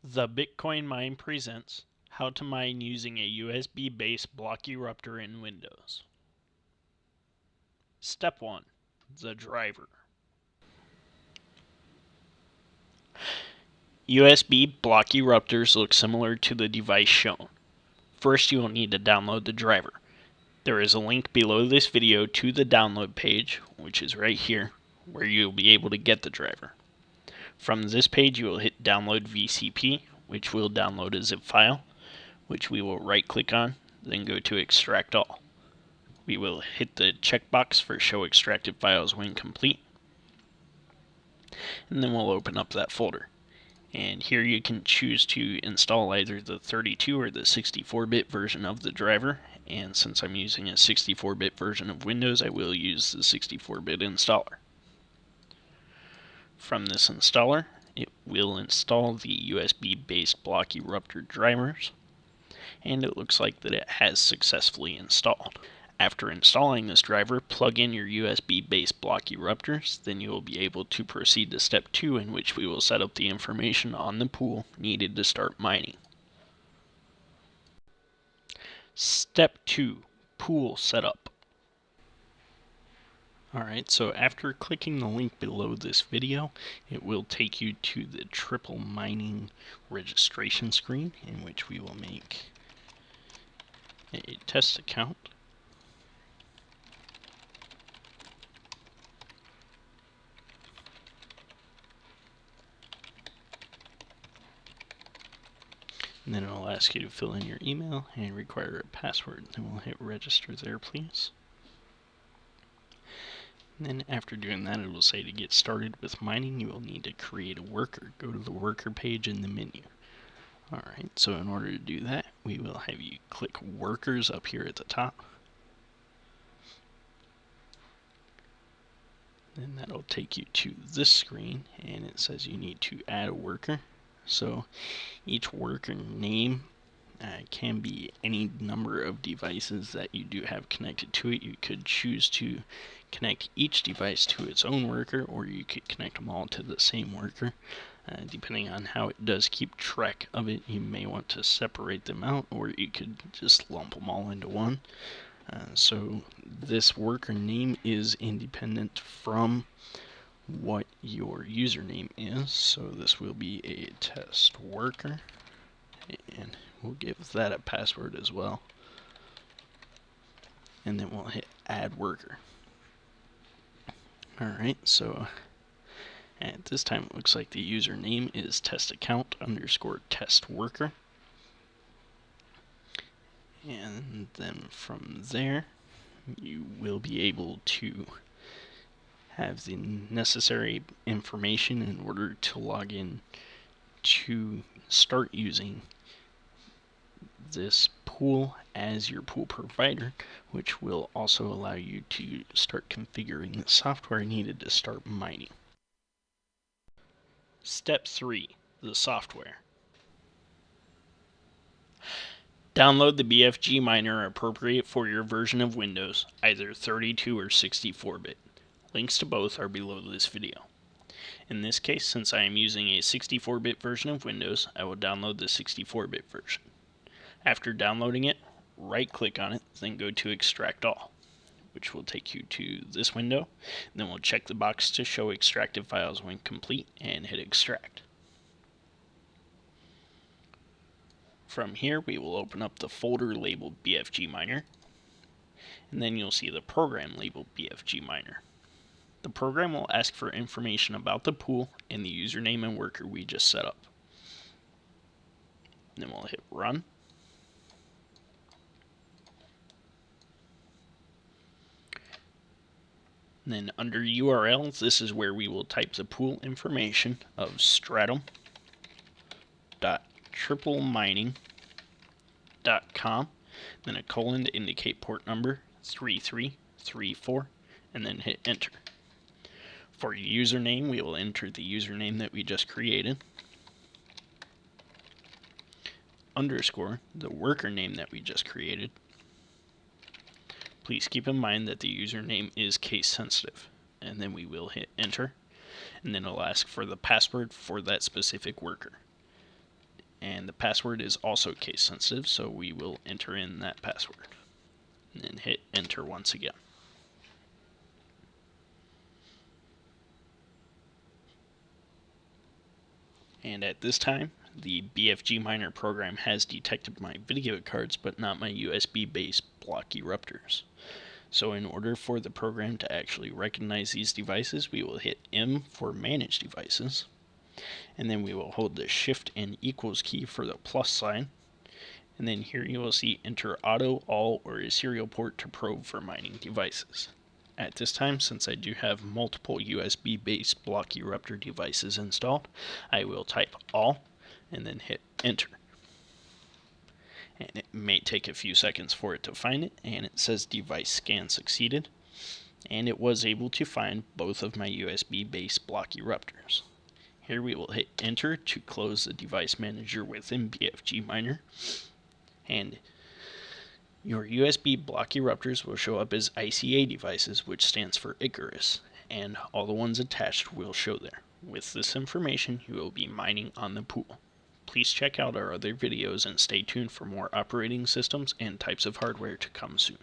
The Bitcoin Mine presents how to mine using a USB-based block Erupter in Windows. Step 1. The driver. USB block Erupters look similar to the device shown. First, you will need to download the driver. There is a link below this video to the download page, which is right here, where you will be able to get the driver. From this page, you will hit Download VCP, which will download a zip file, which we will right-click on, then go to Extract All. We will hit the checkbox for Show Extracted Files when complete, and then we'll open up that folder. And here you can choose to install either the 32 or the 64-bit version of the driver, and since I'm using a 64-bit version of Windows, I will use the 64-bit installer. From this installer, it will install the USB-based block Erupter drivers, and it looks like that it has successfully installed. After installing this driver, plug in your USB-based block Erupters, then you will be able to proceed to step 2, in which we will set up the information on the pool needed to start mining. Step 2. Pool Setup. Alright, so after clicking the link below this video, it will take you to the triple mining registration screen, in which we will make a test account. And then it'll ask you to fill in your email and require a password. Then we'll hit register there, please. And then after doing that, it will say to get started with mining, you will need to create a worker. Go to the worker page in the menu. Alright, so in order to do that, we will have you click workers up here at the top. Then that'll take you to this screen, and it says you need to add a worker. So each worker name can be any number of devices that you do have connected to it. You could choose to connect each device to its own worker, or you could connect them all to the same worker. Depending on how it does keep track of it, you may want to separate them out, or you could just lump them all into one. So this worker name is independent from what your username is, so this will be a test worker, and we'll give that a password as well, and then we'll hit add worker. Alright, so at this time it looks like the username is testaccount_testworker, and then from there you will be able to have the necessary information in order to log in to start using this pool as your pool provider, which will also allow you to start configuring the software needed to start mining. Step 3. The software. Download the BFG miner appropriate for your version of Windows, either 32 or 64-bit. Links to both are below this video. In this case, since I am using a 64-bit version of Windows, I will download the 64-bit version. After downloading it, right-click on it, then go to Extract All, which will take you to this window. And then we'll check the box to show extracted files when complete and hit Extract. From here, we will open up the folder labeled BFG Miner, and then you'll see the program labeled BFG Miner. The program will ask for information about the pool and the username and worker we just set up. Then we'll hit Run. And then under URLs, this is where we will type the pool information of stratum.triplemining.com, then a colon to indicate port number 3334, and then hit Enter. For your username, we will enter the username that we just created, underscore the worker name that we just created. Please keep in mind that the username is case sensitive, and then we will hit Enter, and then it'll ask for the password for that specific worker. And the password is also case sensitive, so we will enter in that password. And then hit enter once again. And at this time, the BFG Miner program has detected my video cards, but not my USB-based block erupters. So in order for the program to actually recognize these devices, we will hit M for Manage Devices, and then we will hold the Shift and equals key for the plus sign, and then here you will see Enter Auto, All, or a serial port to probe for mining devices. At this time, since I do have multiple USB-based block erupter devices installed, I will type all and then hit enter. And it may take a few seconds for it to find it, and it says device scan succeeded, and it was able to find both of my USB-based block erupters. Here we will hit enter to close the device manager within BFG Miner, and your USB block erupters will show up as ICA devices, which stands for Icarus, and all the ones attached will show there. With this information, you will be mining on the pool. Please check out our other videos and stay tuned for more operating systems and types of hardware to come soon.